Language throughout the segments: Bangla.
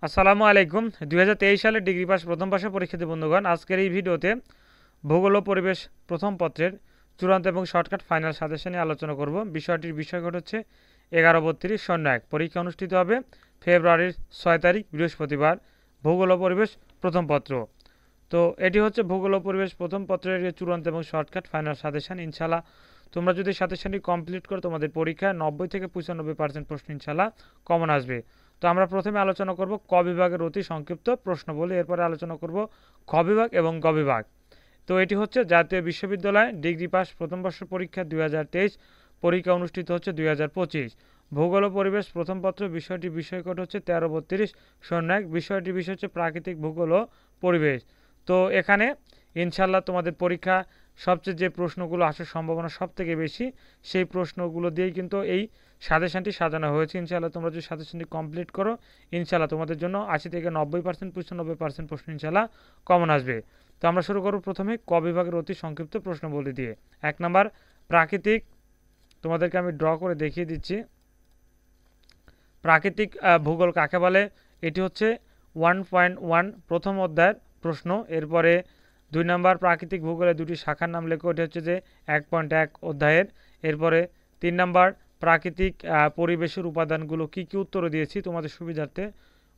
আসসালামু আলাইকুম। 2023 সালের ডিগ্রি পাস প্রথম বর্ষের পরীক্ষার্থী বন্ধুগণ, আজকের এই ভিডিওতে ভূগোল ও পরিবেশ প্রথম পত্রের চূড়ান্ত এবং শর্টকাট ফাইনাল সাজেশন নিয়ে আলোচনা করব। বিষয়টির বিষয়কট হচ্ছে 1132-01 পরীক্ষা অনুষ্ঠিত হবে ফেব্রুয়ারির 6 তারিখ বৃহস্পতিবার। ভূগোল ও পরিবেশ প্রথম পত্র। তো এটি হচ্ছে ভূগোল ও পরিবেশ প্রথম পত্রের চূড়ান্ত এবং শর্টকাট ফাইনাল সাজেশন। ইনশাল্লাহ তোমরা যদি সাজেশনটি কমপ্লিট করো তোমাদের পরীক্ষায় 90 থেকে 95% প্রশ্ন ইনশাল্লাহ কমন আসবে। তো আমরা প্রথমে আলোচনা করব ক বিভাগের অতি সংক্ষিপ্ত প্রশ্নবলী, এরপরে আলোচনা করব খ বিভাগ এবং গ বিভাগ। তো এটি হচ্ছে জাতীয় বিশ্ববিদ্যালয় ডিগ্রি পাস প্রথম বর্ষ পরীক্ষা 2023, পরীক্ষা অনুষ্ঠিত হচ্ছে 2025। ভূগোল ও পরিবেশ প্রথম পত্র, বিষয়টি বিষয়কট হচ্ছে 1332-01, বিষয়টি বিষয় হচ্ছে প্রাকৃতিক ভূগোল ও পরিবেশ। তো এখানে ইনশাল্লাহ তোমাদের পরীক্ষা সবচেয়ে যে প্রশ্নগুলো আসার সম্ভাবনা সব থেকে বেশি, সেই প্রশ্নগুলো দিয়েই কিন্তু এই সাজেশনটি সাজানো হয়েছে। ইনশাল্লাহ তোমরা যদি সাজেশনটি কমপ্লিট করো, ইনশাল্লাহ তোমাদের জন্য 80 থেকে 90% 95% প্রশ্ন ইনশাল্লাহ কমন আসবে। তো আমরা শুরু করব প্রথমে ক বিভাগের অতি সংক্ষিপ্ত প্রশ্নবলী দিয়ে। 1 নাম্বার প্রাকৃতিক, তোমাদেরকে আমি ড্র করে দেখিয়ে দিচ্ছি। প্রাকৃতিক ভূগোল কাকে বলে? এটি হচ্ছে 1.1 প্রথম অধ্যায়ের প্রশ্ন। এরপরে 2 নাম্বার প্রাকৃতিক ভূগোলে দুটি শাখার নাম লেখো, এটি হচ্ছে যে 1.1 অধ্যায়ের। এরপরে 3 নাম্বার প্রাকৃতিক পরিবেশের উপাদানগুলো কি কি, উত্তর দিয়েছি তোমাদের সুবিধার্থে,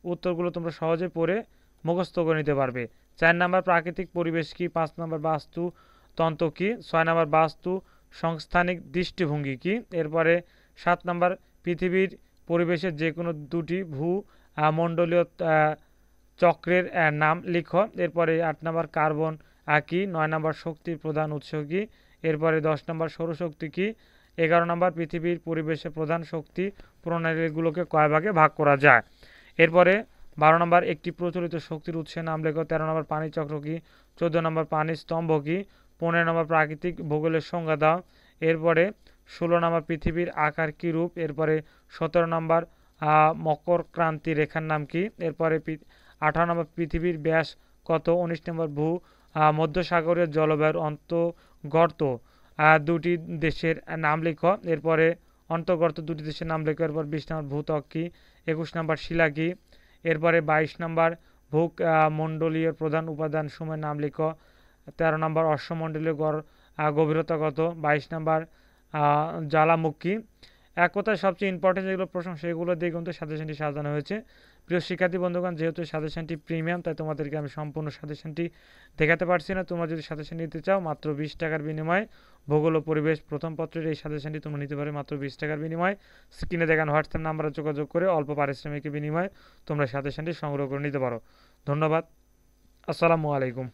উত্তরগুলো তোমরা সহজে পড়ে মুখস্থ করে নিতে পারবে। 4 নাম্বার প্রাকৃতিক পরিবেশ কি, 5 নাম্বার বাস্তু তন্ত্র কি, 6 নাম্বার বাস্তু সংস্থানিক দৃষ্টিভঙ্গি কি। এরপরে 7 নাম্বার পৃথিবীর পরিবেশের যে কোনো দুটি ভূ মণ্ডলীয় চক্রের নাম লিখো। এরপরে 8 নম্বর কার্বন কি, 9 নম্বর শক্তির প্রধান উৎস কি, এরপরে 10 নম্বর সৌরশক্তি কি, 11 নম্বর পৃথিবীর পরিবেশের প্রধান শক্তি প্রণালীগুলোকে কয় ভাগে ভাগ করা যায়। এরপরে 12 নম্বর একটি প্রচলিত শক্তির উৎসের নাম লেখো। 13 নম্বর পানি চক্র কি, 14 নম্বর পানির স্তম্ভ কি, 15 নম্বর প্রাকৃতিক ভূগোলের সংজ্ঞা দাও। এরপরে 16 নম্বর পৃথিবীর আকার কী রূপ। এরপরে 17 নম্বর মকর ক্রান্তি রেখার নাম কি। এরপরে 18 নম্বর পৃথিবীর ব্যাস কত। 19 নম্বর মধ্যসাগরীয় জলবায়ুর অন্তর্গত দুটি দেশের নাম লিখো। এরপরে অন্তর্গত দুটি দেশের নাম লিখো। এরপর 20 নম্বর ভূত্বক কি, 21 নম্বর শিলা কি। এরপরে 22 নম্বর মণ্ডলীয় প্রধান উপাদান সমূহের নাম লিখো। 13 নম্বর অশ্বমণ্ডলীয় গভীরতা কত। 22 নম্বর জ্বালামুখী। এক কথায় সবচেয়ে ইম্পর্টেন্ট যেগুলো প্রশ্ন সেগুলো দিয়ে কিন্তু সাজেশনটি সাজানো হয়েছে। প্রিয় শিক্ষার্থী বন্ধুগণ, যেহেতু সাজেশনটি প্রিমিয়াম, তাই তোমাদেরকে আমি সম্পূর্ণ সাজেশনটি দেখাতে পারছি না। তোমরা যদি সাজেশন নিতে চাও মাত্র 20 টাকার বিনিময়ে ভূগোল ও পরিবেশ প্রথম পত্রের এই সাজেশনটি তোমরা নিতে পারো মাত্র 20 টাকার বিনিময়ে। স্ক্রিনে দেখানো হোয়াটসঅ্যাপ নাম্বারে যোগাযোগ করে অল্প পারিশ্রমিকের বিনিময়ে তোমরা সাজেশনটি সংগ্রহ করে নিতে পারো। ধন্যবাদ। আসসালামু আলাইকুম।